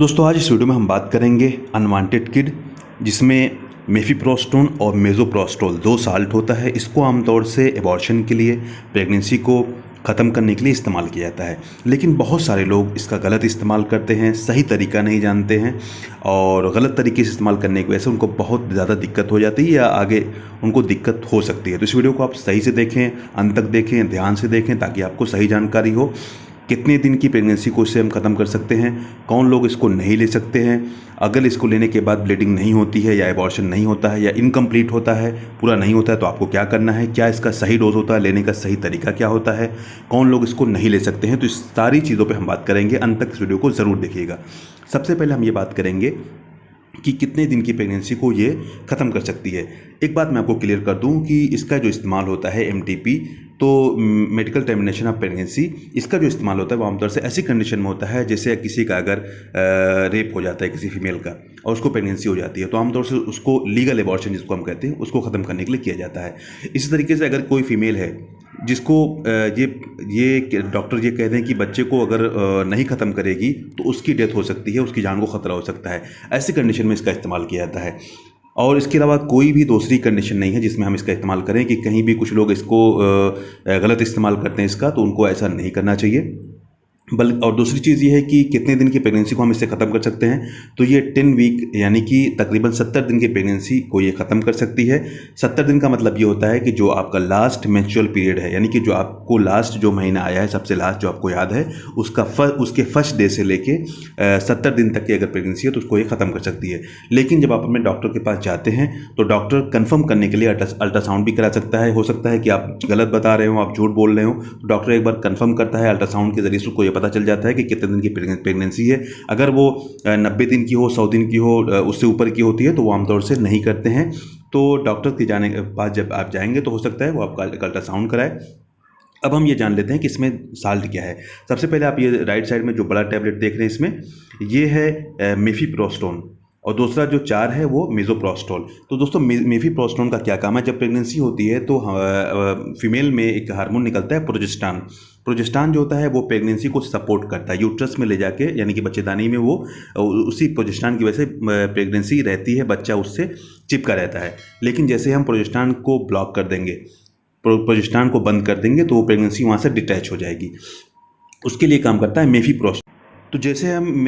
दोस्तों आज इस वीडियो में हम बात करेंगे अनवांटेड किड, जिसमें मेफिप्रोस्टोन और मेजोप्रोस्टोल दो साल्ट होता है। इसको आमतौर से एबॉर्शन के लिए, प्रेगनेंसी को ख़त्म करने के लिए इस्तेमाल किया जाता है। लेकिन बहुत सारे लोग इसका गलत इस्तेमाल करते हैं, सही तरीका नहीं जानते हैं और गलत तरीके से इस्तेमाल करने की वजह से उनको बहुत ज़्यादा दिक्कत हो जाती है या आगे उनको दिक्कत हो सकती है। तो इस वीडियो को आप सही से देखें, अंत तक देखें, ध्यान से देखें ताकि आपको सही जानकारी हो। कितने दिन की प्रेगनेंसी को इससे हम ख़त्म कर सकते हैं, कौन लोग इसको नहीं ले सकते हैं, अगर इसको लेने के बाद ब्लीडिंग नहीं होती है या एबॉर्शन नहीं होता है या इनकम्प्लीट होता है, पूरा नहीं होता है, तो आपको क्या करना है, क्या इसका सही डोज होता है, लेने का सही तरीका क्या होता है, कौन लोग इसको नहीं ले सकते हैं। तो इस सारी चीज़ों पर हम बात करेंगे, अंत तक इस वीडियो को ज़रूर देखिएगा। सबसे पहले हम ये बात करेंगे कि कितने दिन की प्रेगनेंसी को ये ख़त्म कर सकती है। एक बात मैं आपको क्लियर कर दूं कि इसका जो इस्तेमाल होता है एमटीपी, तो मेडिकल टर्मिनेशन ऑफ प्रेगनेंसी, इसका जो इस्तेमाल होता है वो आमतौर से ऐसी कंडीशन में होता है जैसे किसी का अगर रेप हो जाता है किसी फीमेल का और उसको प्रेगनेंसी हो जाती है, तो आमतौर से उसको लीगल एबॉर्शन जिसको हम कहते हैं उसको ख़त्म करने के लिए किया जाता है। इसी तरीके से अगर कोई फीमेल है जिसको ये डॉक्टर ये कह दें कि बच्चे को अगर नहीं ख़त्म करेगी तो उसकी डेथ हो सकती है, उसकी जान को ख़तरा हो सकता है, ऐसी कंडीशन में इसका इस्तेमाल किया जाता है। और इसके अलावा कोई भी दूसरी कंडीशन नहीं है जिसमें हम इसका इस्तेमाल करें कि कहीं भी कुछ लोग इसको गलत इस्तेमाल करते हैं इसका, तो उनको ऐसा नहीं करना चाहिए। और दूसरी चीज़ ये है कि कितने दिन की प्रेगनेंसी को हम इससे ख़त्म कर सकते हैं, तो ये 10 वीक यानी कि तकरीबन 70 दिन की प्रेगनेंसी को ये ख़त्म कर सकती है। 70 दिन का मतलब ये होता है कि जो आपका लास्ट मेंस्ट्रुअल पीरियड है, यानी कि जो आपको लास्ट जो महीना आया है, सबसे लास्ट जो आपको याद है, उसके फर्स्ट डे से लेके 70 दिन तक की अगर प्रेगनेंसी है तो उसको ये ख़त्म कर सकती है। लेकिन जब आप अपने डॉक्टर के पास जाते हैं तो डॉक्टर कन्फर्म करने के लिए अल्ट्रासाउंड भी करा सकता है। हो सकता है कि आप गलत बता रहे हो, आप झूठ बोल रहे हो, तो डॉक्टर एक बार कन्फर्म करता है अल्ट्रासाउंड के जरिए से, उसको पता चल जाता है कि कितने दिन की प्रेगनेंसी है। अगर वो 90 दिन की हो, 100 दिन की हो, उससे ऊपर की होती है तो वो आमतौर से नहीं करते हैं। तो डॉक्टर के जाने के पास जब आप जाएंगे तो हो सकता है वो आपका अल्ट्रासाउंड कराए। अब हम ये जान लेते हैं कि इसमें साल्ट क्या है। सबसे पहले आप ये राइट साइड में जो बड़ा टैबलेट देख रहे हैं इसमें ये है मेफिप्रोस्टोन, और दूसरा जो 4 है वो मेजोप्रोस्टोल। तो दोस्तों मेफिप्रोस्टोन का क्या काम है, जब प्रेगनेंसी होती है तो फीमेल में एक हार्मोन निकलता है प्रोजेस्टेरॉन। प्रोजेस्टेरॉन जो होता है वो प्रेगनेंसी को सपोर्ट करता है, यूट्रस में ले जाके यानी कि बच्चेदानी में वो उसी प्रोजेस्टेरॉन की वजह से प्रेगनेंसी रहती है, बच्चा उससे चिपका रहता है। लेकिन जैसे हम प्रोजेस्टेरॉन को ब्लॉक कर देंगे, प्रोजेस्टेरॉन को बंद कर देंगे, तो वो प्रेगनेंसी वहाँ से डिटैच हो जाएगी। उसके लिए काम करता है मेफिप्रोस्टोन। तो जैसे हम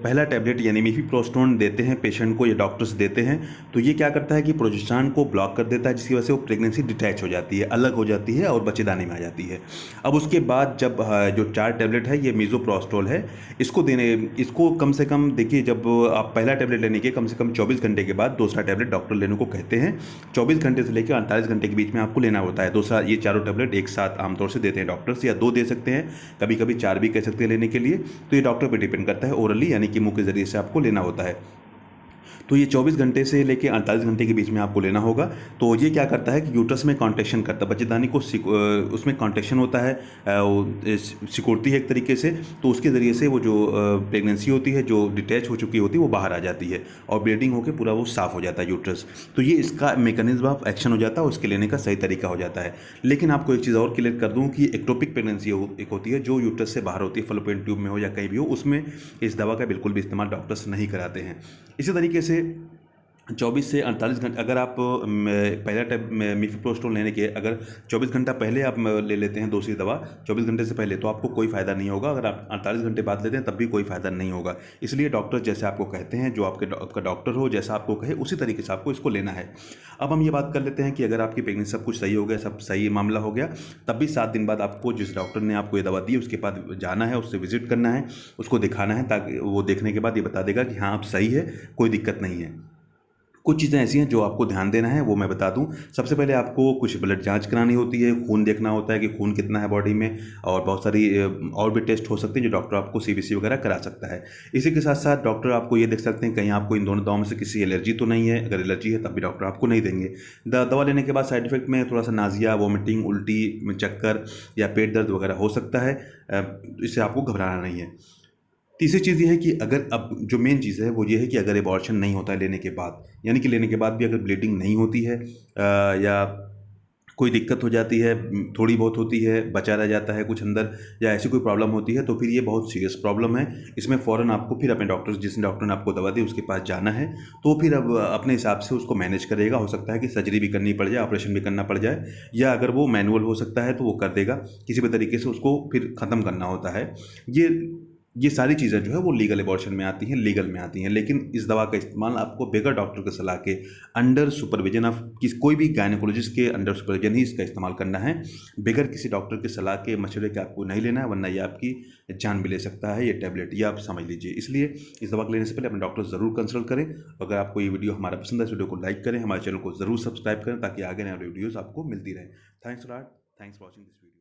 पहला टैबलेट यानी मेफिप्रोस्टोन देते हैं पेशेंट को, या डॉक्टर्स देते हैं, तो ये क्या करता है कि प्रोजेस्टेरॉन को ब्लॉक कर देता है, जिसकी वजह से वो प्रेगनेंसी डिटैच हो जाती है, अलग हो जाती है और बच्चेदानी में आ जाती है। अब उसके बाद जब जो 4 टैबलेट है ये मेजोप्रोस्टोल है, इसको कम से कम देखिए, जब आप पहला टैबलेट लेने के कम से कम 24 घंटे के बाद दूसरा टैबलेट डॉक्टर लेने को कहते हैं। 24 घंटे से लेकर 48 घंटे के बीच में आपको लेना होता है दूसरा। ये चारों टैबलेट एक साथ आमतौर से देते हैं डॉक्टर्स, या 2 दे सकते हैं, कभी कभी 4 भी कह सकते हैं लेने के लिए। तो ये डॉक्टर पे डिपेंड करता है, ओरली यानी कि मुंह के जरिए से आपको लेना होता है। तो ये 24 घंटे से लेके 48 घंटे के बीच में आपको लेना होगा। तो ये क्या करता है कि यूट्रस में कॉन्ट्रैक्शन करता है, बच्चेदानी को उसमें कॉन्ट्रैक्शन होता है, सिकुड़ती है एक तरीके से, तो उसके ज़रिए से वो जो प्रेगनेंसी होती है, जो डिटैच हो चुकी होती है, वो बाहर आ जाती है और ब्लीडिंग होकर पूरा वो साफ़ हो जाता है यूट्रस। तो ये इसका मैकेनिज्म ऑफ एक्शन हो जाता है, उसके लेने का सही तरीका हो जाता है। लेकिन आपको एक चीज़ और क्लियर कर दूँ कि एक्टोपिक प्रेगनेंसी एक होती है जो यूट्रस से बाहर होती है, फैलोपियन ट्यूब में हो या कहीं भी हो, उसमें इस दवा का बिल्कुल भी इस्तेमाल डॉक्टर्स नहीं कराते हैं। इसी तरीके से 24 से 48 घंटे अगर आप पहला टाइप मेफिप्रोस्टोल लेने के अगर 24 घंटा पहले आप ले लेते हैं दूसरी दवा 24 घंटे से पहले, तो आपको कोई फ़ायदा नहीं होगा। अगर आप 48 घंटे बाद लेते हैं तब भी कोई फ़ायदा नहीं होगा। इसलिए डॉक्टर जैसे आपको कहते हैं, जो आपका डॉक्टर हो जैसा आपको कहे उसी तरीके से आपको इसको लेना है। अब हम ये बात कर लेते हैं कि अगर आपकी प्रेगनेंसी सब कुछ सही हो गया, सब सही मामला हो गया, तब भी 7 दिन बाद आपको जिस डॉक्टर ने आपको ये दवा दी उसके पास जाना है, उससे विजिट करना है, उसको दिखाना है, ताकि वो देखने के बाद ये बता देगा कि हाँ आप सही है, कोई दिक्कत नहीं है। कुछ चीज़ें ऐसी हैं जो आपको ध्यान देना है, वो मैं बता दूं। सबसे पहले आपको कुछ ब्लड जांच करानी होती है, खून देखना होता है कि खून कितना है बॉडी में, और बहुत सारी और भी टेस्ट हो सकते हैं जो डॉक्टर आपको सीबीसी वगैरह करा सकता है। इसी के साथ साथ डॉक्टर आपको ये देख सकते हैं कहीं आपको इन दोनों दवाओं में से किसी एलर्जी तो नहीं है। अगर एलर्जी है तब भी डॉक्टर आपको नहीं देंगे। दवा लेने के बाद साइड इफेक्ट में थोड़ा सा नाजिया, वॉमिटिंग, उल्टी, चक्कर या पेट दर्द वगैरह हो सकता है, इससे आपको घबराना नहीं है। तीसरी चीज़ ये है कि अगर अब जो मेन चीज़ है वो ये है कि अगर एबॉर्शन नहीं होता है लेने के बाद, यानी कि लेने के बाद भी अगर ब्लीडिंग नहीं होती है या कोई दिक्कत हो जाती है, थोड़ी बहुत होती है, बचा रह जाता है कुछ अंदर, या ऐसी कोई प्रॉब्लम होती है, तो फिर ये बहुत सीरियस प्रॉब्लम है। इसमें फ़ौरन आपको फिर अपने डॉक्टर, जिस डॉक्टर ने आपको दवा दी उसके पास जाना है। तो फिर अब अपने हिसाब से उसको मैनेज करेगा। हो सकता है कि सर्जरी भी करनी पड़ जाए, ऑपरेशन भी करना पड़ जाए, या अगर वो मैनुअल हो सकता है तो वो कर देगा। किसी भी तरीके से उसको फिर ख़त्म करना होता है। ये ये सारी चीज़ें जो है वो लीगल एबॉर्शन में आती हैं, लीगल में आती हैं। लेकिन इस दवा का इस्तेमाल आपको बगैर डॉक्टर की सलाह के, अंडर सुपरविजन ऑफ कोई भी गायनेकोलॉजिस्ट के अंडर सुपरविजन ही इसका इस्तेमाल करना है। बगैर किसी डॉक्टर की सलाह के, मशवरे के आपको नहीं लेना है, वरना ये आपकी जान भी ले सकता है ये टैबलेट, ये आप समझ लीजिए। इसलिए इस दवा को लेने से पहले अपने डॉक्टर ज़रूर कंसल्ट करें। अगर आपको ये वीडियो हमारा पसंद है, इस वीडियो को लाइक करें, हमारे चैनल को ज़रूर सब्सक्राइब करें, ताकि आगे नए वीडियोज़ आपको मिलती रहें। Thanks lot, thanks for watching this video.